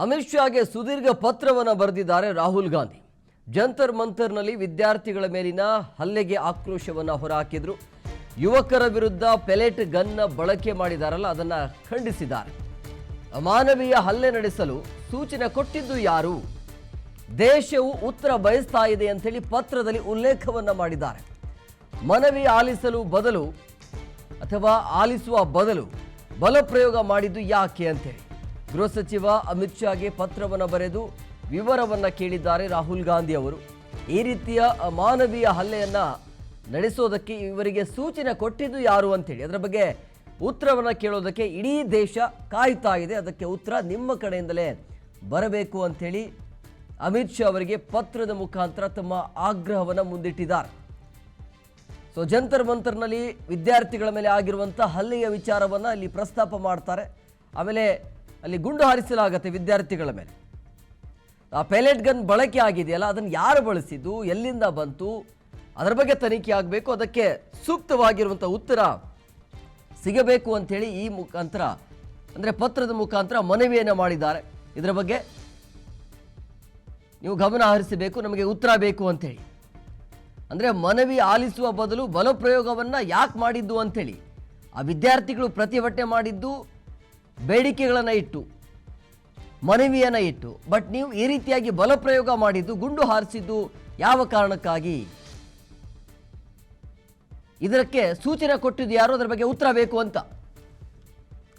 ಅಮಿತ್ ಶಾಗೆ ಸುದೀರ್ಘ ಪತ್ರವನ್ನು ಬರೆದಿದ್ದಾರೆ ರಾಹುಲ್ ಗಾಂಧಿ. ಜಂತರ್ ಮಂತರ್ನಲ್ಲಿ ವಿದ್ಯಾರ್ಥಿಗಳ ಮೇಲಿನ ಹಲ್ಲೆಗೆ ಆಕ್ರೋಶವನ್ನು ಹೊರಹಾಕಿದ್ರು. ಯುವಕರ ವಿರುದ್ಧ ಪೆಲೆಟ್ ಗನ್ನ ಬಳಕೆ ಮಾಡಿದಾರಲ್ಲ, ಅದನ್ನ ಖಂಡಿಸಿದ್ದಾರೆ. ಅಮಾನವೀಯ ಹಲ್ಲೆ ನಡೆಸಲು ಸೂಚನೆ ಕೊಟ್ಟಿದ್ದು ಯಾರು? ದೇಶವು ಉತ್ತರ ಬಯಸ್ತಾ ಇದೆ ಅಂತೇಳಿ ಪತ್ರದಲ್ಲಿ ಉಲ್ಲೇಖವನ್ನ ಮಾಡಿದ್ದಾರೆ. ಮನವಿ ಆಲಿಸುವ ಬದಲು ಬಲಪ್ರಯೋಗ ಮಾಡಿದ್ದು ಯಾಕೆ ಅಂತೇಳಿ ಗೃಹ ಸಚಿವ ಅಮಿತ್ ಶಾಗೆ ಪತ್ರವನ್ನು ಬರೆದು ವಿವರವನ್ನು ಕೇಳಿದ್ದಾರೆ ರಾಹುಲ್ ಗಾಂಧಿ ಅವರು. ಈ ರೀತಿಯ ಅಮಾನವೀಯ ಹಲ್ಲೆಯನ್ನ ನಡೆಸೋದಕ್ಕೆ ಇವರಿಗೆ ಸೂಚನೆ ಕೊಟ್ಟಿದ್ದು ಯಾರು ಅಂತೇಳಿ ಅದರ ಬಗ್ಗೆ ಉತ್ತರವನ್ನು ಕೇಳೋದಕ್ಕೆ ಇಡೀ ದೇಶ ಕಾಯ್ತಾ ಇದೆ. ಅದಕ್ಕೆ ಉತ್ತರ ನಿಮ್ಮ ಕಡೆಯಿಂದಲೇ ಬರಬೇಕು ಅಂಥೇಳಿ ಅಮಿತ್ ಶಾ ಅವರಿಗೆ ಪತ್ರದ ಮುಖಾಂತರ ತಮ್ಮ ಆಗ್ರಹವನ್ನು ಮುಂದಿಟ್ಟಿದ್ದಾರೆ. ಸೊ ಜಂತರ್ ಮಂತರ್ನಲ್ಲಿ ವಿದ್ಯಾರ್ಥಿಗಳ ಮೇಲೆ ಆಗಿರುವಂಥ ಹಲ್ಲೆಯ ವಿಚಾರವನ್ನು ಅಲ್ಲಿ ಪ್ರಸ್ತಾಪ ಮಾಡ್ತಾರೆ. ಆಮೇಲೆ ಅಲ್ಲಿ ಗುಂಡು ಹಾರಿಸಲಾಗತ್ತೆ ವಿದ್ಯಾರ್ಥಿಗಳ ಮೇಲೆ. ಆ ಪೆಲೆಟ್ ಗನ್ ಬಳಕೆ ಆಗಿದೆಯಲ್ಲ, ಅದನ್ನು ಯಾರು ಬಳಸಿದ್ದು, ಎಲ್ಲಿಂದ ಬಂತು, ಅದರ ಬಗ್ಗೆ ತನಿಖೆ ಆಗಬೇಕು. ಅದಕ್ಕೆ ಸೂಕ್ತವಾಗಿರುವಂಥ ಉತ್ತರ ಸಿಗಬೇಕು ಅಂಥೇಳಿ ಈ ಮುಖಾಂತರ ಅಂದರೆ ಪತ್ರದ ಮುಖಾಂತರ ಮನವಿಯನ್ನು ಮಾಡಿದ್ದಾರೆ. ಇದರ ಬಗ್ಗೆ ನೀವು ಗಮನ ಹರಿಸಬೇಕು, ನಮಗೆ ಉತ್ತರ ಬೇಕು ಅಂಥೇಳಿ. ಅಂದರೆ ಮನವಿ ಆಲಿಸುವ ಬದಲು ಬಲಪ್ರಯೋಗವನ್ನು ಯಾಕೆ ಮಾಡಿದ್ದು ಅಂಥೇಳಿ ಆ ವಿದ್ಯಾರ್ಥಿಗಳು ಪ್ರತಿಭಟನೆ ಮಾಡಿದ್ದು ಬೇಡಿಕೆಗಳನ್ನು ಇಟ್ಟು, ಮನವಿಯನ್ನು ಇಟ್ಟು. ಬಟ್ ನೀವು ಈ ರೀತಿಯಾಗಿ ಬಲಪ್ರಯೋಗ ಮಾಡಿದ್ದು, ಗುಂಡು ಹಾರಿಸಿದ್ದು ಯಾವ ಕಾರಣಕ್ಕಾಗಿ, ಇದಕ್ಕೆ ಸೂಚನೆ ಕೊಟ್ಟಿದ್ದು ಯಾರು, ಅದರ ಬಗ್ಗೆ ಉತ್ತರ ಬೇಕು ಅಂತ